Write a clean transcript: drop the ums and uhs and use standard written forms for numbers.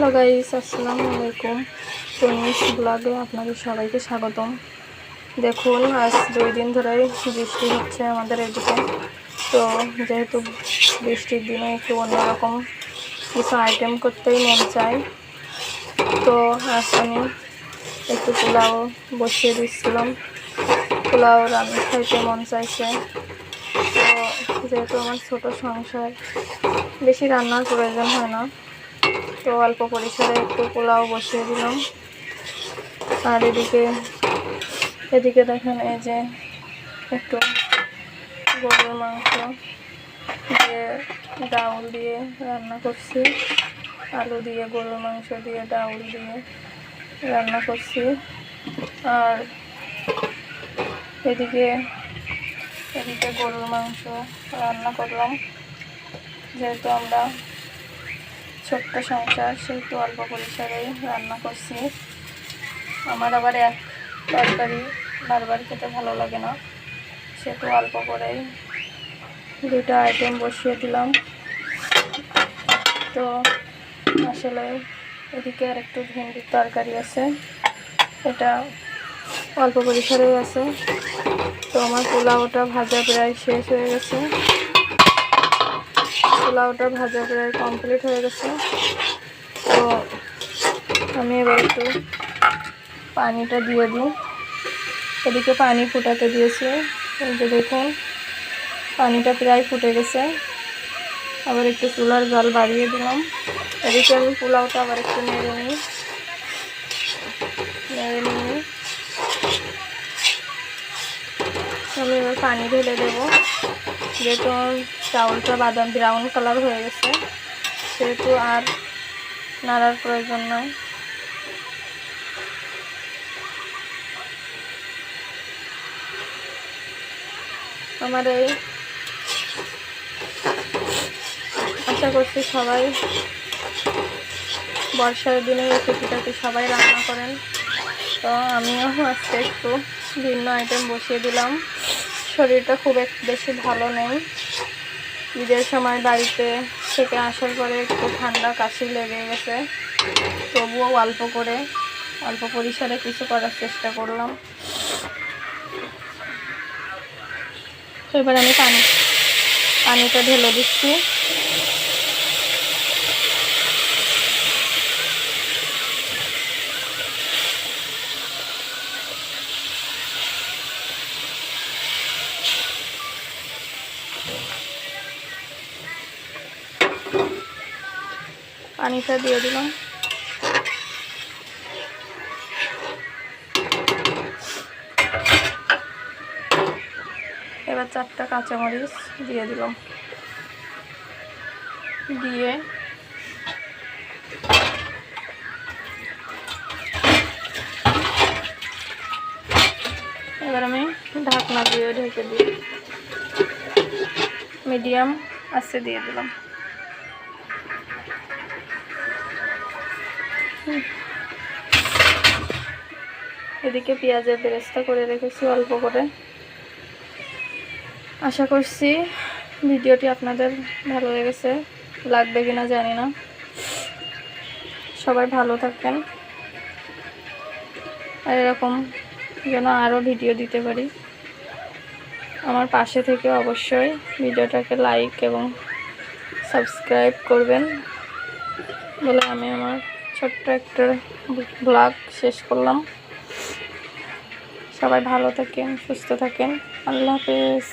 Hello guys, আসসালামু আলাইকুম। তনিশ ব্লগে আপনাদের সবাইকে স্বাগতম। দেখুন, আজ 2 দিন ধরেই বৃষ্টি হচ্ছে আমাদের এদিকে। তো যেহেতু বৃষ্টির দিনে একটু অন্যরকম কিছু আইটেম করতেই মন চায়, তো আজ আমি একটু পোলাও বসিয়ে দিচ্ছিলাম। পোলাও রান্না খাইতে মন চাইছে। তো যেহেতু আমার ছোট সংসার, বেশি রান্নার প্রয়োজন হয় না, তো অল্প পরিসরে একটু পোলাও বসিয়ে দিলাম। আর এদিকে দেখেন, এই যে একটু গরুর মাংস দিয়ে ডাউল দিয়ে রান্না করছি, আলু দিয়ে গরুর মাংস দিয়ে ডাউল দিয়ে রান্না করছি। আর এদিকে গরুর মাংস রান্না করলাম। যেহেতু আমরা ছোট্ট সংসার, সেহেতু অল্প পরিসরেই রান্না করছি। আমার আবার এক তরকারি বারবার খেতে ভালো লাগে না, সেহেতু অল্প করেই 2টা আইটেম বসিয়ে দিলাম। তো আসলে এদিকে আর একটু ভেন্ডির তরকারি আছে, এটা অল্প পরিসরেই আছে। তো আমার পোলাওটা ভাজা প্রায় শেষ হয়ে গেছে, পোলাওটা ভাজা প্রায় কমপ্লিট হয়ে গেছে। তো আমি এবার একটু পানিটা দিয়ে দিই। এদিকে পানি ফুটাতে দিয়েছি, এই যে দেখুন পানিটা প্রায় ফুটে গেছে। আবার একটু চুলার জাল বাড়িয়ে দিলাম। এদিকে আমি পোলাওটা আবার একটু নেড়ে নিই। আমি এবার পানি ঢেলে দেবো। যেহেতু চাউলটা ব্রাউন কালার হয়ে গেছে, সেহেতু আর নাড়ার প্রয়োজন নয়। আমার এই আশা করছি সবাই বর্ষার দিনে রেসিপিটাকে সবাই রান্না করেন। তো আমিও আজকে একটু ভিন্ন আইটেম বসিয়ে দিলাম। শরীরটা খুব বেশি ভালো নেই। ঈদের সময় বাড়িতে থেকে আসার পরে একটু ঠান্ডা কাশি লেগে গেছে, তবুও অল্প পরিসরে কিছু করার চেষ্টা করলাম। তো এবার আমি পানিটা ঢেলে দিচ্ছি। পানিটা দিয়ে দিলাম। এবার 4টা কাঁচামরিচ দিয়ে দিলাম, দিয়ে এবার আমি ঢাকনা দিয়ে ঢেকে দিয়ে মিডিয়াম আঁচে দিয়ে দিলাম। এদিকে পেঁয়াজের বেরেস্তা করে রেখেছি অল্প করে। আশা করছি ভিডিওটি আপনাদের ভালো লেগেছে, লাগবে কিনা জানি না। সবাই ভালো থাকবেন, আর এরকম যেন আরও ভিডিও দিতে পারি। আমার পাশে থেকে অবশ্যই ভিডিওটাকে লাইক এবং সাবস্ক্রাইব করবেন বলে আমি আমার ছোট্ট একটা ব্লগ শেষ করলাম। সবাই ভালো থাকেন, সুস্থ থাকেন। আল্লাহ হাফেজ।